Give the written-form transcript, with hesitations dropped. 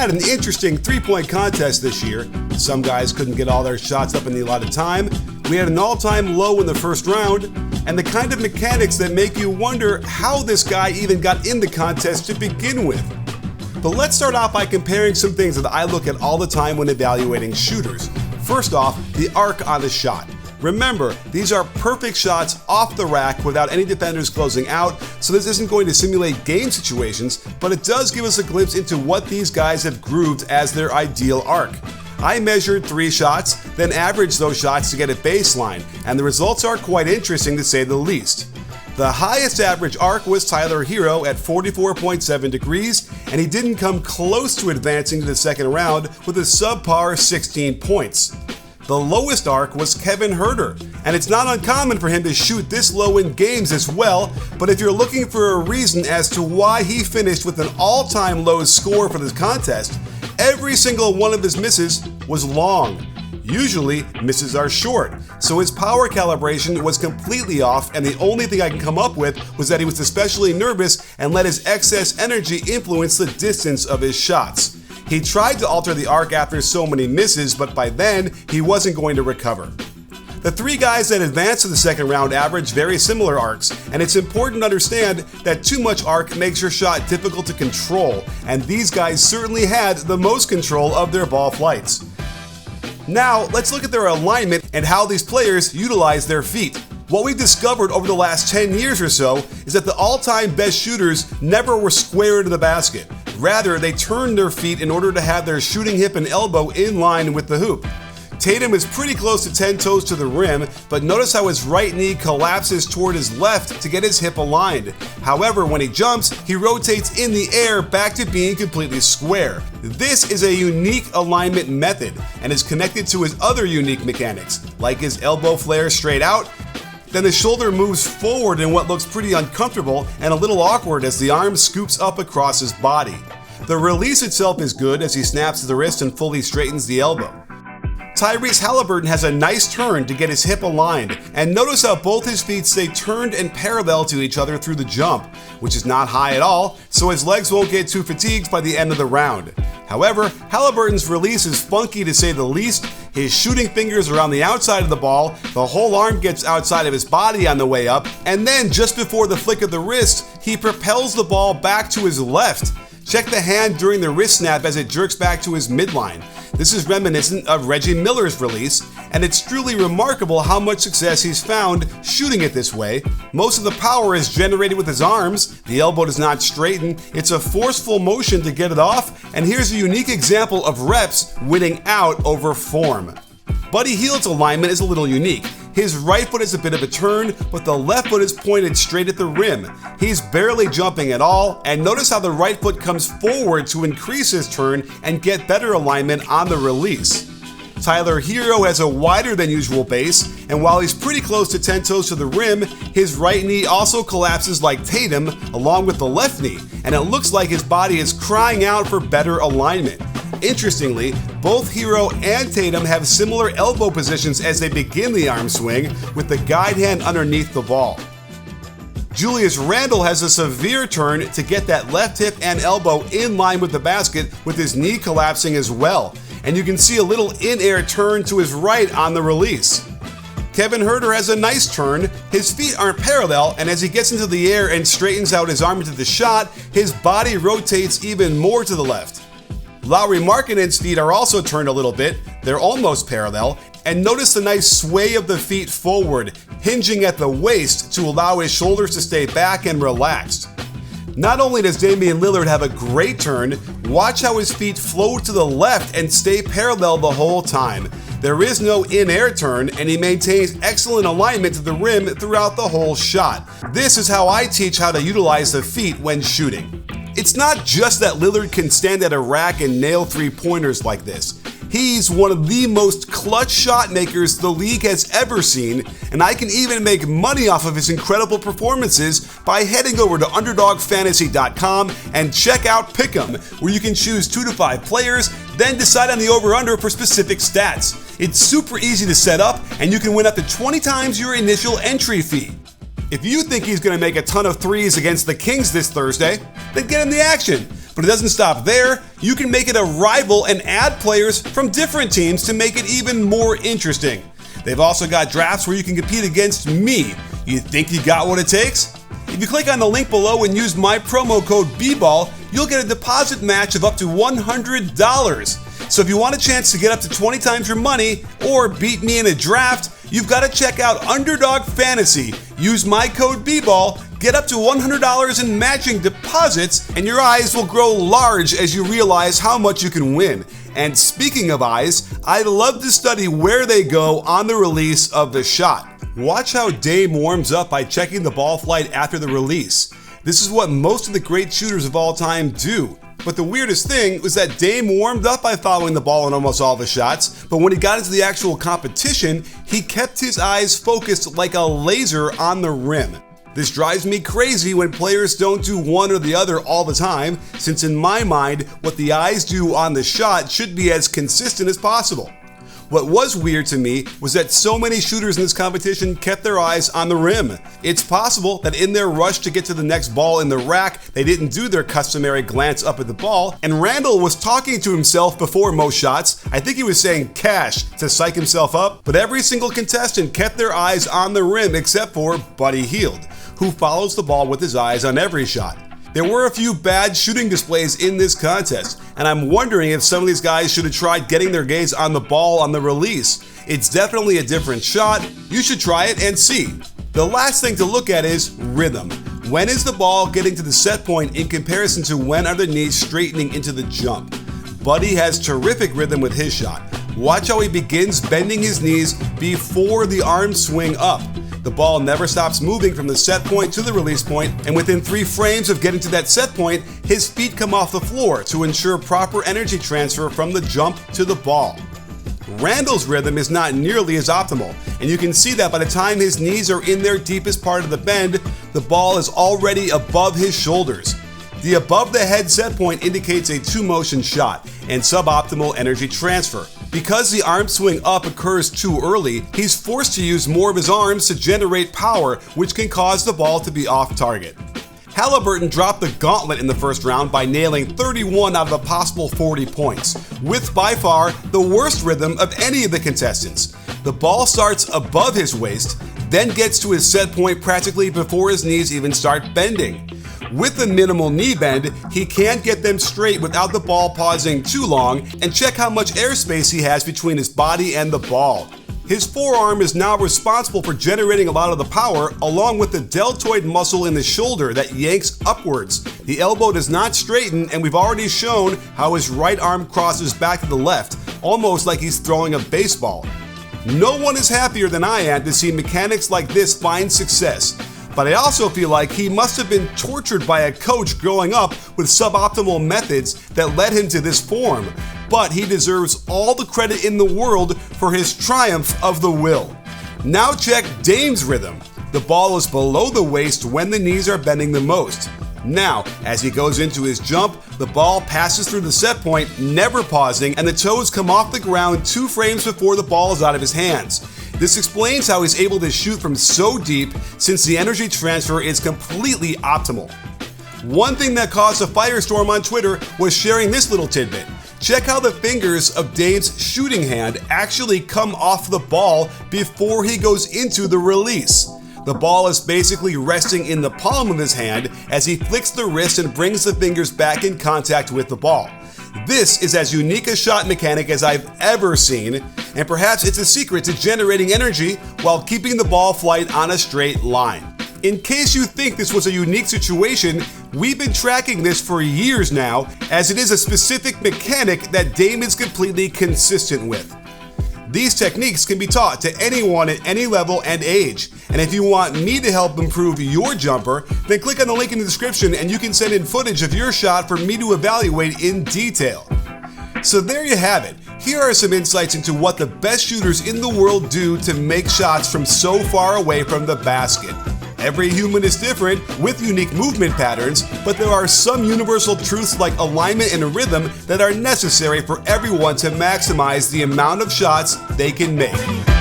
had an interesting three-point contest this year. Some guys couldn't get all their shots up in the allotted time. We had an all-time low in the first round, and the kind of mechanics that make you wonder how this guy even got in the contest to begin with. But let's start off by comparing some things that I look at all the time when evaluating shooters. First off, the arc on the shot. Remember, these are perfect shots off the rack without any defenders closing out, so this isn't going to simulate game situations, but it does give us a glimpse into what these guys have grooved as their ideal arc. I measured 3 shots, then averaged those shots to get a baseline, and the results are quite interesting to say the least. The highest average arc was Tyler Hero at 44.7 degrees, and he didn't come close to advancing to the second round with a subpar 16 points. The lowest arc was Kevin Huerter, and it's not uncommon for him to shoot this low in games as well, but if you're looking for a reason as to why he finished with an all-time low score for this contest, every single one of his misses was long. Usually, misses are short, so his power calibration was completely off, and the only thing I can come up with was that he was especially nervous and let his excess energy influence the distance of his shots. He tried to alter the arc after so many misses, but by then, he wasn't going to recover. The 3 guys that advanced to the second round average very similar arcs, and it's important to understand that too much arc makes your shot difficult to control, and these guys certainly had the most control of their ball flights. Now, let's look at their alignment and how these players utilize their feet. What we've discovered over the last 10 years or so is that the all-time best shooters never were square to the basket. Rather, they turned their feet in order to have their shooting hip and elbow in line with the hoop. Tatum is pretty close to 10 toes to the rim, but notice how his right knee collapses toward his left to get his hip aligned. However, when he jumps, he rotates in the air back to being completely square. This is a unique alignment method and is connected to his other unique mechanics, like his elbow flare straight out. Then the shoulder moves forward in what looks pretty uncomfortable and a little awkward as the arm scoops up across his body. The release itself is good as he snaps the wrist and fully straightens the elbow. Tyrese Halliburton has a nice turn to get his hip aligned, and notice how both his feet stay turned and parallel to each other through the jump, which is not high at all, so his legs won't get too fatigued by the end of the round. However, Halliburton's release is funky to say the least. His shooting fingers are on the outside of the ball, the whole arm gets outside of his body on the way up, and then just before the flick of the wrist, he propels the ball back to his left. Check the hand during the wrist snap as it jerks back to his midline. This is reminiscent of Reggie Miller's release, and it's truly remarkable how much success he's found shooting it this way. Most of the power is generated with his arms, the elbow does not straighten, it's a forceful motion to get it off, and here's a unique example of reps winning out over form. Buddy Hield's alignment is a little unique. His right foot is a bit of a turn, but the left foot is pointed straight at the rim. He's barely jumping at all, and notice how the right foot comes forward to increase his turn and get better alignment on the release. Tyler Hero has a wider than usual base, and while he's pretty close to 10 toes to the rim, his right knee also collapses like Tatum, along with the left knee, and it looks like his body is crying out for better alignment. Interestingly, both Hero and Tatum have similar elbow positions as they begin the arm swing, with the guide hand underneath the ball. Julius Randle has a severe turn to get that left hip and elbow in line with the basket, with his knee collapsing as well, and you can see a little in-air turn to his right on the release. Kevin Huerter has a nice turn, his feet aren't parallel, and as he gets into the air and straightens out his arm into the shot, his body rotates even more to the left. Lauri Markkanen's feet are also turned a little bit, they're almost parallel, and notice the nice sway of the feet forward, hinging at the waist to allow his shoulders to stay back and relaxed. Not only does Damian Lillard have a great turn, watch how his feet float to the left and stay parallel the whole time. There is no in-air turn, and he maintains excellent alignment to the rim throughout the whole shot. This is how I teach how to utilize the feet when shooting. It's not just that Lillard can stand at a rack and nail three-pointers like this. He's one of the most clutch shot makers the league has ever seen, and I can even make money off of his incredible performances by heading over to UnderdogFantasy.com and check out Pick'em, where you can choose 2 to 5 players, then decide on the over-under for specific stats. It's super easy to set up, and you can win up to 20 times your initial entry fee. If you think he's going to make a ton of threes against the Kings this Thursday, then get in the action. But it doesn't stop there. You can make it a rival and add players from different teams to make it even more interesting. They've also got drafts where you can compete against me. You think you got what it takes? If you click on the link below and use my promo code BBALL, you'll get a deposit match of up to $100. So if you want a chance to get up to 20 times your money or beat me in a draft, you've got to check out Underdog Fantasy. Use my code BBALL, get up to $100 in matching deposits, and your eyes will grow large as you realize how much you can win. And speaking of eyes, I love to study where they go on the release of the shot. Watch how Dame warms up by checking the ball flight after the release. This is what most of the great shooters of all time do. But the weirdest thing was that Dame warmed up by following the ball in almost all the shots, but when he got into the actual competition, he kept his eyes focused like a laser on the rim. This drives me crazy when players don't do one or the other all the time, since in my mind, what the eyes do on the shot should be as consistent as possible. What was weird to me was that so many shooters in this competition kept their eyes on the rim. It's possible that in their rush to get to the next ball in the rack, they didn't do their customary glance up at the ball, and Randall was talking to himself before most shots. I think he was saying cash to psych himself up, but every single contestant kept their eyes on the rim except for Buddy Hield, who follows the ball with his eyes on every shot. There were a few bad shooting displays in this contest, and I'm wondering if some of these guys should have tried getting their gaze on the ball on the release. It's definitely a different shot. You should try it and see. The last thing to look at is rhythm. When is the ball getting to the set point in comparison to when are the knees straightening into the jump? Buddy has terrific rhythm with his shot. Watch how he begins bending his knees before the arms swing up. The ball never stops moving from the set point to the release point, and within 3 frames of getting to that set point, his feet come off the floor to ensure proper energy transfer from the jump to the ball. Randall's rhythm is not nearly as optimal, and you can see that by the time his knees are in their deepest part of the bend, the ball is already above his shoulders. The above the head set point indicates a 2-motion shot and suboptimal energy transfer. Because the arm swing up occurs too early, he's forced to use more of his arms to generate power, which can cause the ball to be off target. Halliburton dropped the gauntlet in the first round by nailing 31 out of a possible 40 points, with by far the worst rhythm of any of the contestants. The ball starts above his waist, then gets to his set point practically before his knees even start bending. With a minimal knee bend, he can't get them straight without the ball pausing too long, and check how much airspace he has between his body and the ball. His forearm is now responsible for generating a lot of the power, along with the deltoid muscle in the shoulder that yanks upwards. The elbow does not straighten, and we've already shown how his right arm crosses back to the left, almost like he's throwing a baseball. No one is happier than I am to see mechanics like this find success. But I also feel like he must have been tortured by a coach growing up with suboptimal methods that led him to this form. But he deserves all the credit in the world for his triumph of the will. Now check Dame's rhythm. The ball is below the waist when the knees are bending the most. Now, as he goes into his jump, the ball passes through the set point, never pausing, and the toes come off the ground 2 frames before the ball is out of his hands. This explains how he's able to shoot from so deep, since the energy transfer is completely optimal. One thing that caused a firestorm on Twitter was sharing this little tidbit. Check how the fingers of Dame's shooting hand actually come off the ball before he goes into the release. The ball is basically resting in the palm of his hand as he flicks the wrist and brings the fingers back in contact with the ball. This is as unique a shot mechanic as I've ever seen, and perhaps it's a secret to generating energy while keeping the ball flight on a straight line. In case you think this was a unique situation, we've been tracking this for years now, as it is a specific mechanic that Dame is completely consistent with. These techniques can be taught to anyone at any level and age, and if you want me to help improve your jumper, then click on the link in the description and you can send in footage of your shot for me to evaluate in detail. So there you have it. Here are some insights into what the best shooters in the world do to make shots from so far away from the basket. Every human is different, with unique movement patterns, but there are some universal truths like alignment and rhythm that are necessary for everyone to maximize the amount of shots they can make.